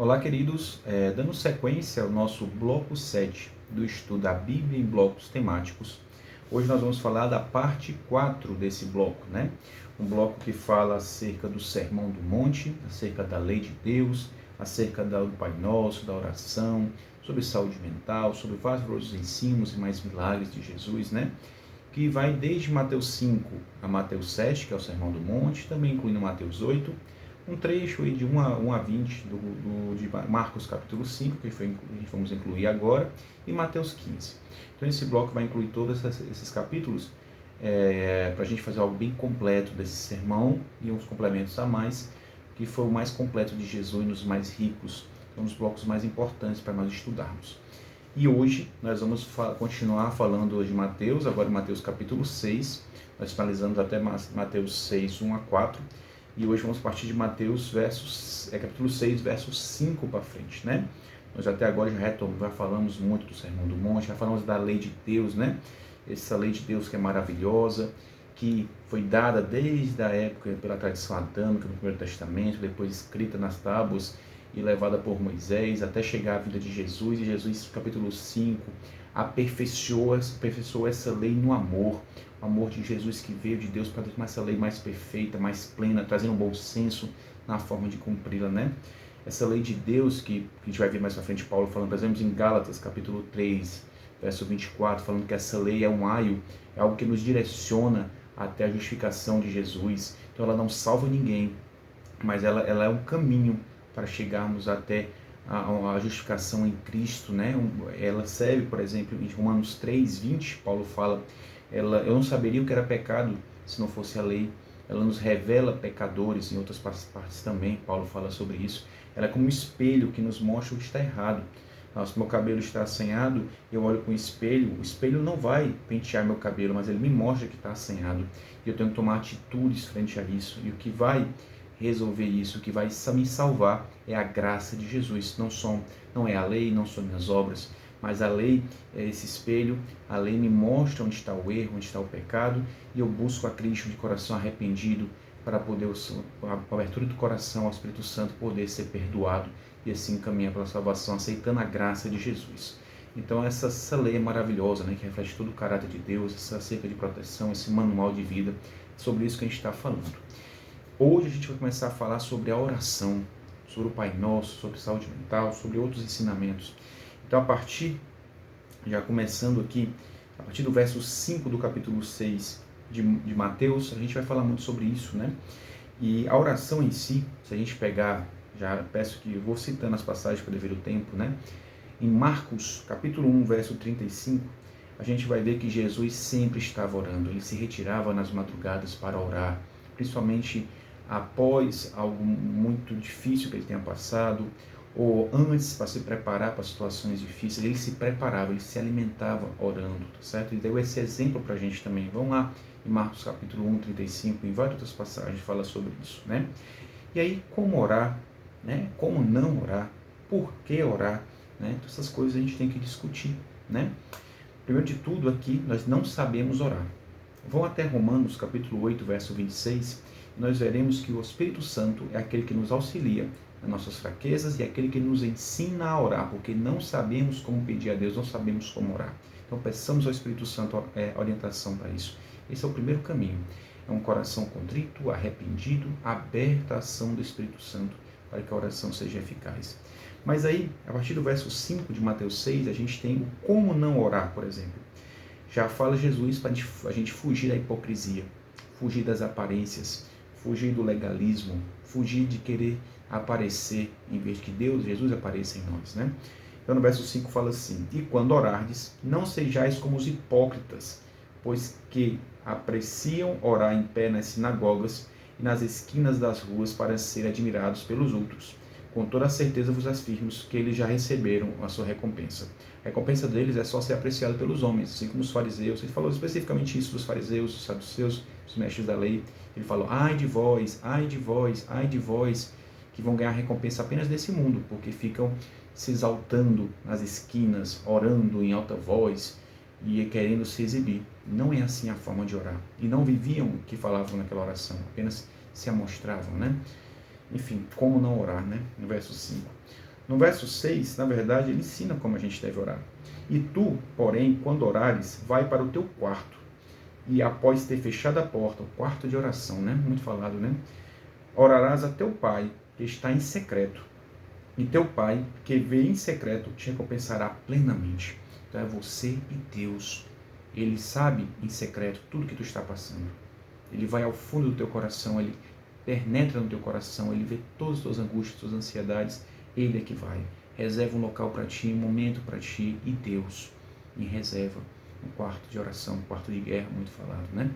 Olá, queridos. Dando sequência ao nosso bloco 7 do estudo da Bíblia em blocos temáticos, hoje nós vamos falar da parte 4 desse bloco, né? Um bloco que fala acerca do Sermão do Monte, acerca da lei de Deus, acerca do Pai Nosso, da oração, sobre saúde mental, sobre vários outros ensinos e mais milagres de Jesus, né? Que vai desde Mateus 5 a Mateus 7, que é o Sermão do Monte, também incluindo Mateus 8, um trecho aí de 1 a 20 de Marcos capítulo 5, que vamos incluir agora, e Mateus 15. Então esse bloco vai incluir todos esses capítulos para a gente fazer algo bem completo desse sermão e uns complementos a mais, que foi o mais completo de Jesus e nos mais ricos, um dos blocos mais importantes para nós estudarmos. E hoje nós vamos continuar falando de Mateus, agora Mateus capítulo 6, nós finalizamos até Mateus 6, 1 a 4, e hoje vamos partir de Mateus capítulo 6, versos 5 para frente, né? Nós até agora já falamos muito do Sermão do Monte, já falamos da lei de Deus, né? Essa lei de Deus que é maravilhosa, que foi dada desde a época pela tradição adâmica no Primeiro Testamento, depois escrita nas tábuas e levada por Moisés até chegar à vida de Jesus, e Jesus, capítulo 5, aperfeiçoou essa lei no amor, o amor de Jesus que veio de Deus para tornar essa lei mais perfeita, mais plena, trazendo um bom senso na forma de cumpri-la, né? Essa lei de Deus que a gente vai ver mais para frente Paulo falando, por exemplo, em Gálatas, capítulo 3, verso 24, falando que essa lei é um aio, é algo que nos direciona até a justificação de Jesus. Então ela não salva ninguém, mas ela é um caminho para chegarmos até a justificação em Cristo, né? Ela serve, por exemplo, em Romanos 3, 20, Paulo fala, eu não saberia o que era pecado se não fosse a lei. Ela nos revela pecadores, em outras partes também, Paulo fala sobre isso. Ela é como um espelho que nos mostra o que está errado. Se meu cabelo está assanhado, eu olho para o espelho não vai pentear meu cabelo, mas ele me mostra que está assanhado. E eu tenho que tomar atitudes frente a isso. E o que vai resolver isso, o que vai me salvar é a graça de Jesus. Não é a lei, não são minhas obras, mas a lei é esse espelho. A lei me mostra onde está o erro, onde está o pecado, e eu busco a Cristo de coração arrependido para poder, a abertura do coração ao Espírito Santo, poder ser perdoado e assim caminhar pela salvação, aceitando a graça de Jesus. Então essa lei é maravilhosa, né, que reflete todo o caráter de Deus, essa cerca de proteção, esse manual de vida, sobre isso que a gente está falando. Hoje a gente vai começar a falar sobre a oração, sobre o Pai Nosso, sobre saúde mental, sobre outros ensinamentos. Então, já começando aqui, a partir do verso 5 do capítulo 6 de Mateus, a gente vai falar muito sobre isso, né? E a oração em si, se a gente pegar, já peço que eu vou citando as passagens para devido o tempo, né? Em Marcos, capítulo 1, verso 35, a gente vai ver que Jesus sempre estava orando, ele se retirava nas madrugadas para orar, principalmente após algo muito difícil que ele tenha passado, ou antes, para se preparar para situações difíceis, ele se preparava, ele se alimentava orando, tá certo? E deu esse exemplo para a gente também. Vamos lá em Marcos capítulo 1, 35, em várias outras passagens fala sobre isso, né? E aí, como orar, né? Como não orar, por que orar, né? Então, essas coisas a gente tem que discutir, né? Primeiro de tudo aqui, nós não sabemos orar. Vão até Romanos capítulo 8, verso 26, e nós veremos que o Espírito Santo é aquele que nos auxilia nas nossas fraquezas e é aquele que nos ensina a orar, porque não sabemos como pedir a Deus, não sabemos como orar. Então peçamos ao Espírito Santo orientação para isso. Esse é o primeiro caminho. É um coração contrito, arrependido, aberto à ação do Espírito Santo, para que a oração seja eficaz. Mas aí, a partir do verso 5 de Mateus 6, a gente tem o como não orar, por exemplo. Já fala Jesus para a gente fugir da hipocrisia, fugir das aparências, fugir do legalismo, fugir de querer aparecer em vez de que Jesus apareça em nós, né? Então no verso 5 fala assim: e quando orardes, não sejais como os hipócritas, pois que apreciam orar em pé nas sinagogas e nas esquinas das ruas para ser admirados pelos outros. Com toda a certeza vos afirmo que eles já receberam a sua recompensa. A recompensa deles é só ser apreciada pelos homens, assim como os fariseus. Ele falou especificamente isso dos fariseus, dos saduceus, dos mestres da lei. Ele falou: ai de vós, ai de vós, ai de vós, que vão ganhar recompensa apenas desse mundo, porque ficam se exaltando nas esquinas, orando em alta voz e querendo se exibir. Não é assim a forma de orar. E não viviam o que falavam naquela oração, apenas se amostravam, né? Enfim, como não orar, né? No verso 5. No verso 6, na verdade, ele ensina como a gente deve orar. E tu, porém, quando orares, vai para o teu quarto, e após ter fechado a porta, o quarto de oração, né? Muito falado, né? Orarás a teu pai, que está em secreto. E teu pai, que vê em secreto, te recompensará plenamente. Então é você e Deus. Ele sabe em secreto tudo que tu está passando. Ele vai ao fundo do teu coração, ele penetra no teu coração, ele vê todas as tuas angústias, tuas ansiedades. Ele é que vai. Reserva um local para ti, um momento para ti e Deus em reserva. Um quarto de oração, um quarto de guerra, muito falado, né?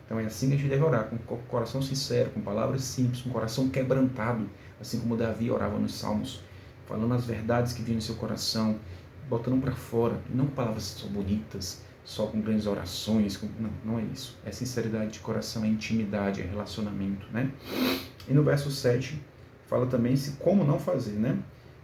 Então é assim que a gente deve orar, com o coração sincero, com palavras simples, com o coração quebrantado, assim como Davi orava nos Salmos, falando as verdades que vinham no seu coração, botando para fora, não com palavras só bonitas, só com grandes orações, não é isso. É sinceridade de coração, é intimidade, é relacionamento, né? E no verso 7, fala também como não fazer, né?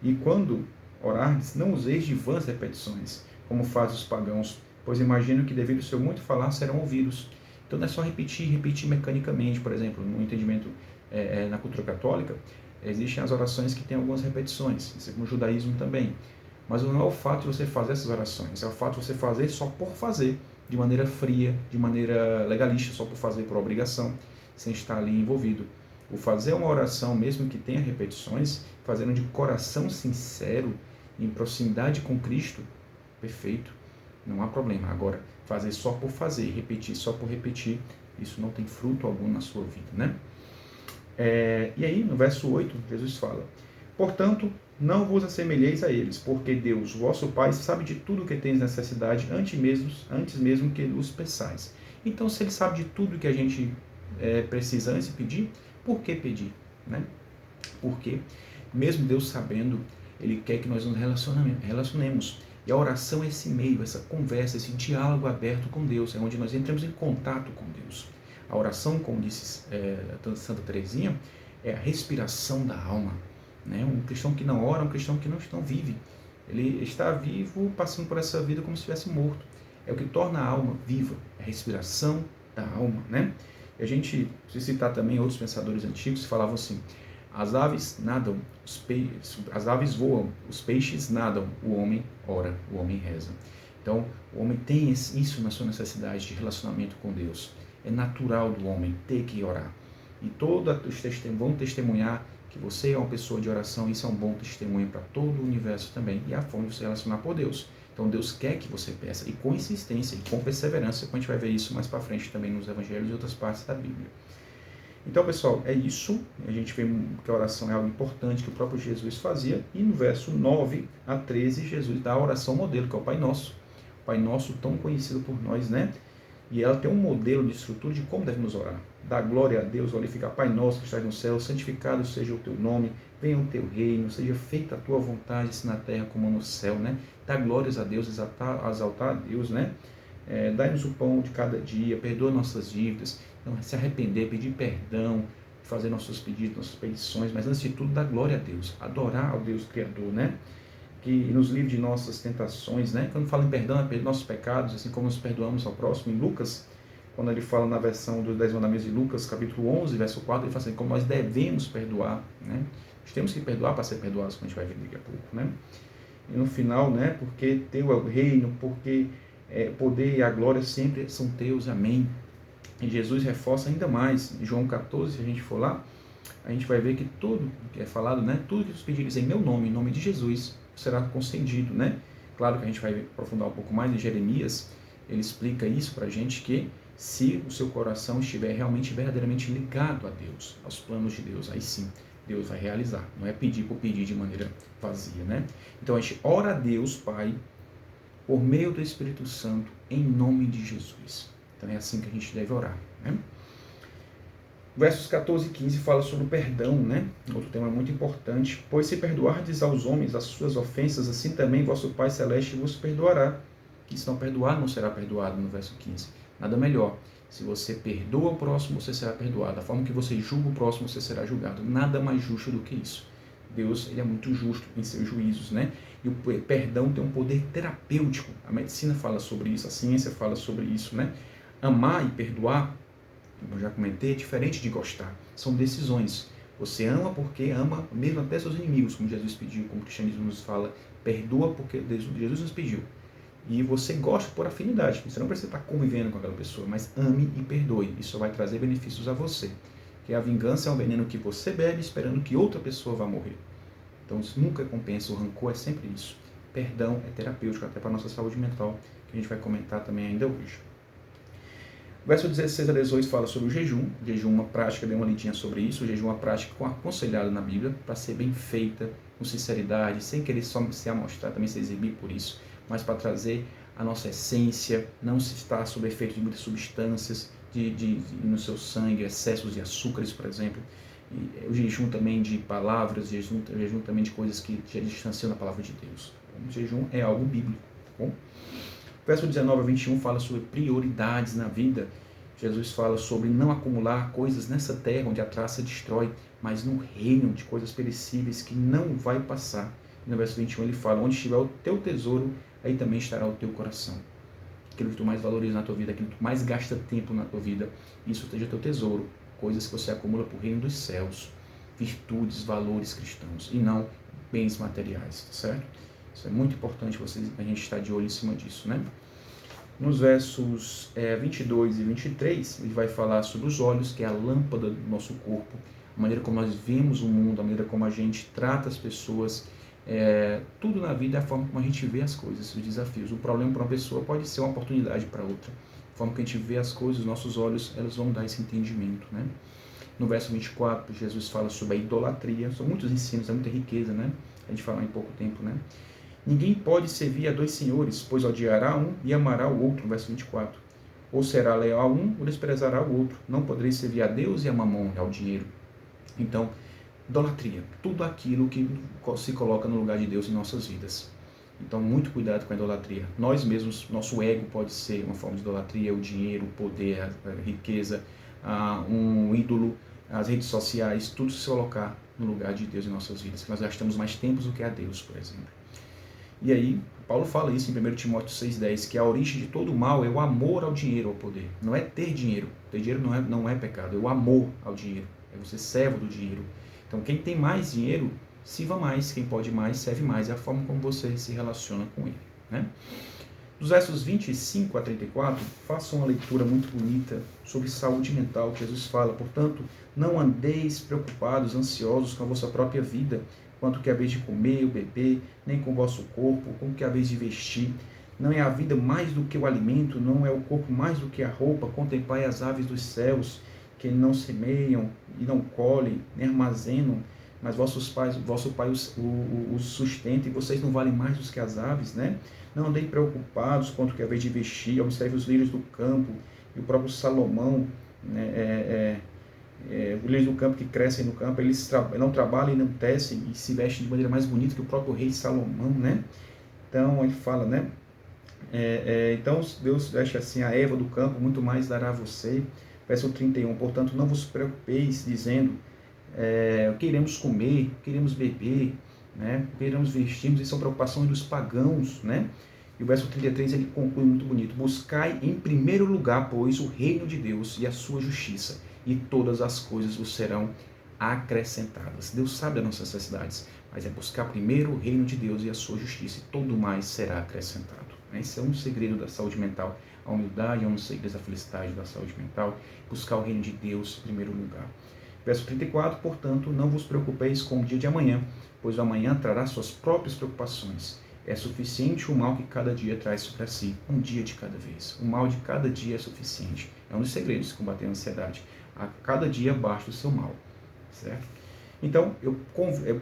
E quando orardes, não useis de vãs repetições, como fazem os pagãos, pois imagino que devido ao seu muito falar serão ouvidos. Então não é só repetir mecanicamente, por exemplo, no entendimento na cultura católica, existem as orações que têm algumas repetições, isso é como o judaísmo também. Mas não é o fato de você fazer essas orações, é o fato de você fazer só por fazer, de maneira fria, de maneira legalista, só por fazer por obrigação, sem estar ali envolvido. O fazer uma oração, mesmo que tenha repetições, fazendo de coração sincero, em proximidade com Cristo, perfeito, não há problema. Agora, fazer só por fazer, repetir só por repetir, isso não tem fruto algum na sua vida, né? E aí, no verso 8, Jesus fala: portanto, não vos assemelheis a eles, porque Deus, vosso Pai, sabe de tudo que tens necessidade antes mesmo que os peçais. Então, se Ele sabe de tudo que a gente precisa antes de pedir, por que pedir? Né? Porque, mesmo Deus sabendo, Ele quer que nós nos relacionemos. E a oração é esse meio, essa conversa, esse diálogo aberto com Deus, é onde nós entramos em contato com Deus. A oração, como disse Santa Teresinha, é a respiração da alma. Né? Um cristão que não ora é um cristão que não vive. Ele está vivo, passando por essa vida como se estivesse morto. É o que torna a alma viva, é a respiração da alma. Né? E a gente, se citar também outros pensadores antigos, falavam assim: as aves nadam, as aves voam, os peixes nadam, o homem ora, o homem reza. Então, o homem tem isso na sua necessidade de relacionamento com Deus. É natural do homem ter que orar. E todos os testemunhos vão testemunhar que você é uma pessoa de oração, isso é um bom testemunho para todo o universo também, e a forma de se relacionar com Deus. Então Deus quer que você peça, e com insistência, e com perseverança, a gente vai ver isso mais para frente também nos evangelhos e outras partes da Bíblia. Então, pessoal, é isso. A gente vê que a oração é algo importante que o próprio Jesus fazia, e no verso 9 a 13, Jesus dá a oração modelo, que é o Pai Nosso. O Pai Nosso tão conhecido por nós, né? E ela tem um modelo de estrutura de como devemos orar. Dá glória a Deus, glorifica Pai Nosso que estás no céu, santificado seja o teu nome, venha o teu reino, seja feita a tua vontade, assim na terra como no céu, né? Dá glórias a Deus, exaltar a Deus, né? Dai-nos o pão de cada dia, perdoa nossas dívidas, então, se arrepender, pedir perdão, fazer nossos pedidos, nossas petições, mas antes de tudo, dar glória a Deus, adorar ao Deus Criador, né? Que nos livre de nossas tentações, né? Quando fala em perdão, é perdoar nossos pecados, assim como nos perdoamos ao próximo. Em Lucas, quando ele fala na versão dos 10 mandamentos de Lucas, capítulo 11, verso 4, ele fala assim, como nós devemos perdoar, né? Nós temos que perdoar para ser perdoados, como a gente vai ver daqui a pouco, né? E no final, né? Porque teu é o reino, porque poder e a glória sempre são teus, amém. E Jesus reforça ainda mais, em João 14, se a gente for lá, a gente vai ver que tudo que é falado, né? Tudo que os pedirem em meu nome, em nome de Jesus, será concedido, né? Claro que a gente vai aprofundar um pouco mais em Jeremias, ele explica isso para a gente, que se o seu coração estiver realmente, verdadeiramente ligado a Deus, aos planos de Deus, aí sim, Deus vai realizar. Não é pedir por pedir de maneira vazia, né? Então a gente ora a Deus, Pai, por meio do Espírito Santo, em nome de Jesus. Então é assim que a gente deve orar, né? Versos 14 e 15 fala sobre o perdão, né? Outro tema muito importante. Pois se perdoardes aos homens as suas ofensas, assim também vosso Pai Celeste vos perdoará. E se não perdoar, não será perdoado, no verso 15. Nada melhor. Se você perdoa o próximo, você será perdoado. Da forma que você julga o próximo, você será julgado. Nada mais justo do que isso. Deus, ele é muito justo em seus juízos, né? E o perdão tem um poder terapêutico. A medicina fala sobre isso, a ciência fala sobre isso, né? Amar e perdoar, como eu já comentei, é diferente de gostar. São decisões. Você ama porque ama mesmo até seus inimigos, como Jesus pediu, como o cristianismo nos fala. Perdoa porque Jesus nos pediu. E você gosta por afinidade. Você não precisa estar convivendo com aquela pessoa, mas ame e perdoe. Isso vai trazer benefícios a você. Porque a vingança é um veneno que você bebe esperando que outra pessoa vá morrer. Então isso nunca compensa, o rancor é sempre isso. Perdão é terapêutico até para a nossa saúde mental, que a gente vai comentar também ainda hoje. O verso 16 a 18 fala sobre o jejum. O jejum é uma prática, dei uma lidinha sobre isso. O jejum é uma prática aconselhada na Bíblia para ser bem feita, com sinceridade, sem querer só se amostrar, também se exibir por isso, mas para trazer a nossa essência, não se estar sob efeito de muitas substâncias no seu sangue, excessos de açúcares, por exemplo. E o jejum também de palavras, o jejum também de coisas que te distanciam da palavra de Deus. O jejum é algo bíblico, tá bom? Verso 19 a 21 fala sobre prioridades na vida. Jesus fala sobre não acumular coisas nessa terra onde a traça destrói, mas no reino de coisas perecíveis que não vai passar. E no verso 21 ele fala, onde estiver o teu tesouro, aí também estará o teu coração. Aquilo que tu mais valoriza na tua vida, aquilo que tu mais gasta tempo na tua vida, isso seja teu tesouro. Coisas que você acumula para o reino dos céus. Virtudes, valores cristãos, e não bens materiais, tá certo? Isso é muito importante a gente estar de olho em cima disso, né? Nos versos 22 e 23, ele vai falar sobre os olhos, que é a lâmpada do nosso corpo, a maneira como nós vemos o mundo, a maneira como a gente trata as pessoas, tudo na vida é a forma como a gente vê as coisas, os desafios. O problema para uma pessoa pode ser uma oportunidade para outra. A forma que a gente vê as coisas, os nossos olhos, elas vão dar esse entendimento, né? No verso 24, Jesus fala sobre a idolatria. São muitos ensinos, é muita riqueza, né? A gente fala em pouco tempo, né? Ninguém pode servir a dois senhores, pois odiará um e amará o outro, verso 24. Ou será leal a um, ou desprezará o outro. Não podereis servir a Deus e a mamon, ao dinheiro. Então, idolatria, tudo aquilo que se coloca no lugar de Deus em nossas vidas. Então, muito cuidado com a idolatria. Nós mesmos, nosso ego pode ser uma forma de idolatria, o dinheiro, o poder, a riqueza, um ídolo, as redes sociais, tudo se colocar no lugar de Deus em nossas vidas. Nós gastamos mais tempo do que a Deus, por exemplo. E aí, Paulo fala isso em 1 Timóteo 6,10, que a origem de todo mal é o amor ao dinheiro, ao poder. Não é ter dinheiro. Ter dinheiro não é pecado, é o amor ao dinheiro. É você servo do dinheiro. Então, quem tem mais dinheiro, sirva mais. Quem pode mais, serve mais. É a forma como você se relaciona com ele, né? Dos versos 25 a 34, façam uma leitura muito bonita sobre saúde mental, que Jesus fala. Portanto, não andeis preocupados, ansiosos com a vossa própria vida, quanto que haveis de comer ou beber, nem com o vosso corpo, como que haveis de vestir. Não é a vida mais do que o alimento, não é o corpo mais do que a roupa. Contemplai as aves dos céus, que não semeiam e não colhem, nem armazenam, mas vosso Pai os sustenta, e vocês não valem mais do que as aves, né? Não andem preocupados quanto que haveis de vestir. Observe os lírios do campo, e o próprio Salomão, né, os lírios do campo que crescem no campo, eles não trabalham e não tecem, e se vestem de maneira mais bonita que o próprio rei Salomão, né? Então, ele fala, né? Então, Deus veste assim a erva do campo, muito mais dará a você. Verso 31, portanto, não vos preocupeis, dizendo, o que iremos comer, o que iremos beber, né? O que iremos vestir, isso são preocupações dos pagãos, né? E o verso 33, ele conclui muito bonito, buscai em primeiro lugar, pois, o reino de Deus e a sua justiça, e todas as coisas vos serão acrescentadas. Deus sabe das nossas necessidades, mas é buscar primeiro o reino de Deus e a sua justiça, e todo mais será acrescentado. Esse é um segredo da saúde mental. A humildade é um segredo da felicidade da saúde mental. Buscar o reino de Deus em primeiro lugar. Verso 34, portanto, não vos preocupeis com o dia de amanhã, pois o amanhã trará suas próprias preocupações. É suficiente o mal que cada dia traz para si, um dia de cada vez. O mal de cada dia é suficiente. É um dos segredos de combater a ansiedade. A cada dia basta o seu mal, certo? Então, eu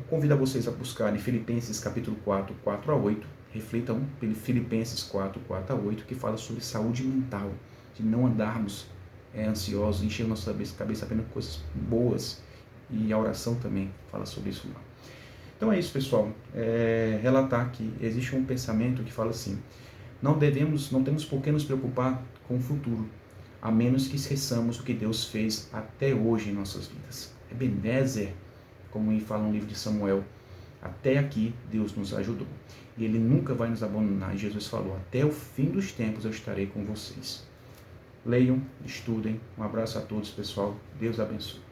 convido a vocês a buscarem Filipenses capítulo 4, 4 a 8. Reflitam Filipenses 4, 4 a 8, que fala sobre saúde mental, de não andarmos ansiosos, encher nossa cabeça apenas com coisas boas, e a oração também fala sobre isso lá. Então é isso, pessoal. Relatar que existe um pensamento que fala assim, não temos por que nos preocupar com o futuro, a menos que esqueçamos o que Deus fez até hoje em nossas vidas. Ebenezer, como fala no livro de Samuel, até aqui Deus nos ajudou. E Ele nunca vai nos abandonar. E Jesus falou, até o fim dos tempos eu estarei com vocês. Leiam, estudem. Um abraço a todos, pessoal. Deus abençoe.